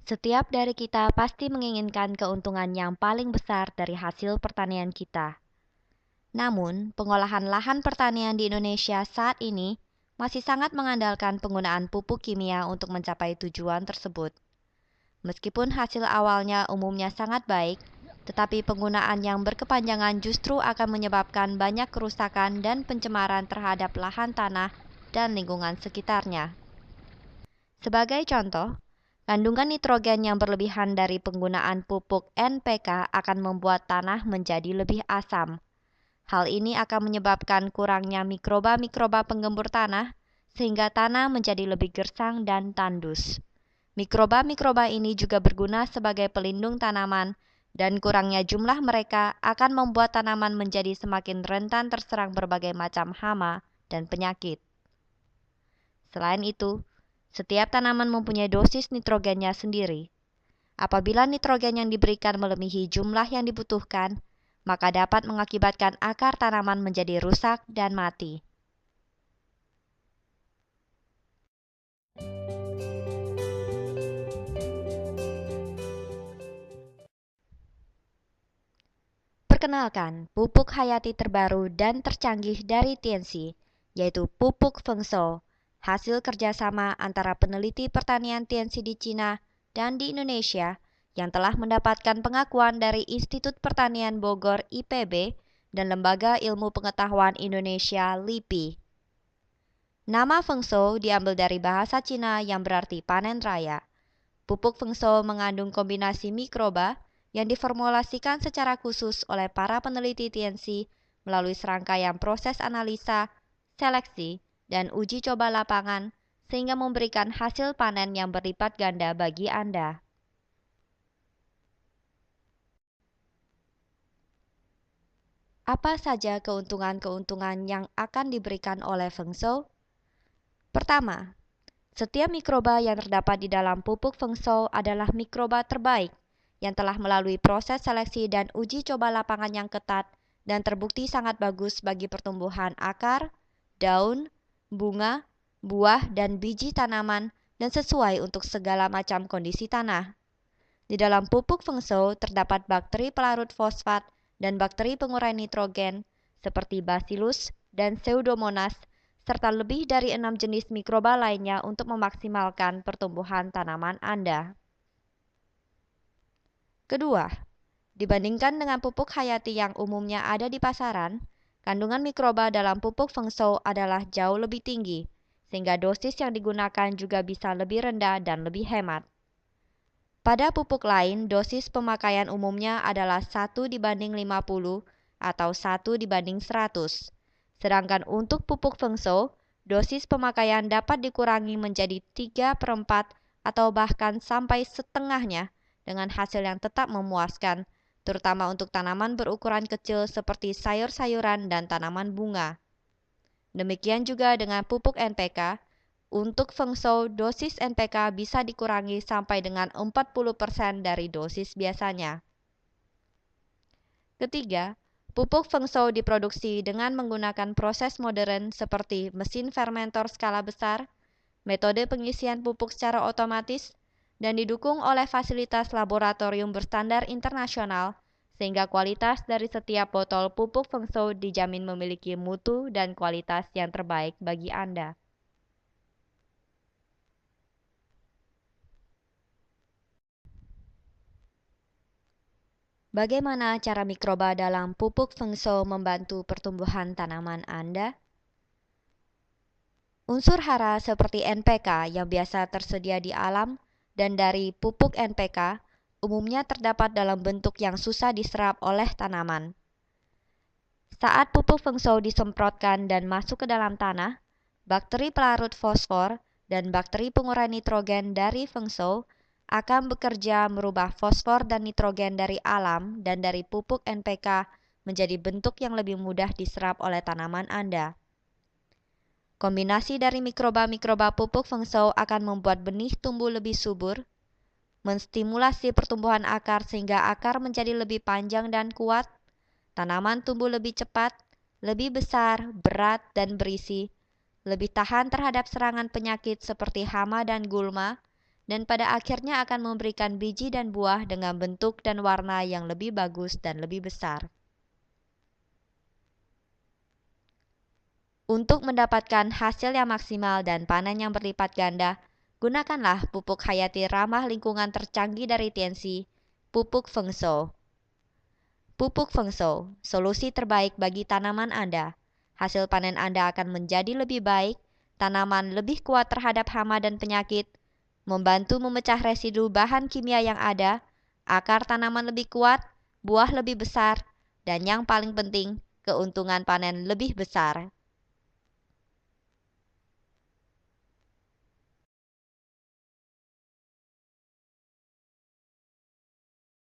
Setiap dari kita pasti menginginkan keuntungan yang paling besar dari hasil pertanian kita. Namun, pengolahan lahan pertanian di Indonesia saat ini masih sangat mengandalkan penggunaan pupuk kimia untuk mencapai tujuan tersebut. Meskipun hasil awalnya umumnya sangat baik, tetapi penggunaan yang berkepanjangan justru akan menyebabkan banyak kerusakan dan pencemaran terhadap lahan tanah dan lingkungan sekitarnya. Sebagai contoh, kandungan nitrogen yang berlebihan dari penggunaan pupuk NPK akan membuat tanah menjadi lebih asam. Hal ini akan menyebabkan kurangnya mikroba-mikroba penggembur tanah, sehingga tanah menjadi lebih gersang dan tandus. Mikroba-mikroba ini juga berguna sebagai pelindung tanaman, dan kurangnya jumlah mereka akan membuat tanaman menjadi semakin rentan terserang berbagai macam hama dan penyakit. Selain itu, setiap tanaman mempunyai dosis nitrogennya sendiri. Apabila nitrogen yang diberikan melebihi jumlah yang dibutuhkan, maka dapat mengakibatkan akar tanaman menjadi rusak dan mati. Perkenalkan, pupuk hayati terbaru dan tercanggih dari Tianxi, yaitu pupuk Fengshou, hasil kerjasama antara peneliti pertanian Tianxi di Cina dan di Indonesia yang telah mendapatkan pengakuan dari Institut Pertanian Bogor IPB dan Lembaga Ilmu Pengetahuan Indonesia LIPI. Nama Fengshou diambil dari bahasa Cina yang berarti panen raya. Pupuk Fengshou mengandung kombinasi mikroba yang diformulasikan secara khusus oleh para peneliti Tianxi melalui serangkaian proses analisa, seleksi, dan uji coba lapangan sehingga memberikan hasil panen yang berlipat ganda bagi Anda. Apa saja keuntungan-keuntungan yang akan diberikan oleh Fengshou? Pertama, setiap mikroba yang terdapat di dalam pupuk Fengshou adalah mikroba terbaik yang telah melalui proses seleksi dan uji coba lapangan yang ketat dan terbukti sangat bagus bagi pertumbuhan akar, daun, bunga, buah, dan biji tanaman dan sesuai untuk segala macam kondisi tanah. Di dalam pupuk Fengshou terdapat bakteri pelarut fosfat dan bakteri pengurai nitrogen seperti Bacillus dan Pseudomonas serta lebih dari 6 jenis mikroba lainnya untuk memaksimalkan pertumbuhan tanaman Anda. Kedua, dibandingkan dengan pupuk hayati yang umumnya ada di pasaran, kandungan mikroba dalam pupuk Fengshou adalah jauh lebih tinggi, sehingga dosis yang digunakan juga bisa lebih rendah dan lebih hemat. Pada pupuk lain, dosis pemakaian umumnya adalah 1:50 atau 1:100. Sedangkan untuk pupuk Fengshou, dosis pemakaian dapat dikurangi menjadi 3/4 atau bahkan sampai setengahnya dengan hasil yang tetap memuaskan, terutama untuk tanaman berukuran kecil seperti sayur-sayuran dan tanaman bunga. Demikian juga dengan pupuk NPK. Untuk Fengshou, dosis NPK bisa dikurangi sampai dengan 40% dari dosis biasanya. Ketiga, pupuk Fengshou diproduksi dengan menggunakan proses modern seperti mesin fermentor skala besar, metode pengisian pupuk secara otomatis, dan didukung oleh fasilitas laboratorium berstandar internasional, sehingga kualitas dari setiap botol pupuk Fengshou dijamin memiliki mutu dan kualitas yang terbaik bagi Anda. Bagaimana cara mikroba dalam pupuk Fengshou membantu pertumbuhan tanaman Anda? Unsur hara seperti NPK yang biasa tersedia di alam dan dari pupuk NPK umumnya terdapat dalam bentuk yang susah diserap oleh tanaman. Saat pupuk Fengshou disemprotkan dan masuk ke dalam tanah, bakteri pelarut fosfor dan bakteri pengurai nitrogen dari Fengshou akan bekerja merubah fosfor dan nitrogen dari alam dan dari pupuk NPK menjadi bentuk yang lebih mudah diserap oleh tanaman Anda. Kombinasi dari mikroba-mikroba pupuk Fengshou akan membuat benih tumbuh lebih subur, menstimulasi pertumbuhan akar sehingga akar menjadi lebih panjang dan kuat, tanaman tumbuh lebih cepat, lebih besar, berat, dan berisi, lebih tahan terhadap serangan penyakit seperti hama dan gulma, dan pada akhirnya akan memberikan biji dan buah dengan bentuk dan warna yang lebih bagus dan lebih besar. Untuk mendapatkan hasil yang maksimal dan panen yang berlipat ganda, gunakanlah pupuk hayati ramah lingkungan tercanggih dari TNC, pupuk Fengshou. Pupuk Fengshou, solusi terbaik bagi tanaman Anda. Hasil panen Anda akan menjadi lebih baik, tanaman lebih kuat terhadap hama dan penyakit, membantu memecah residu bahan kimia yang ada, akar tanaman lebih kuat, buah lebih besar, dan yang paling penting, keuntungan panen lebih besar.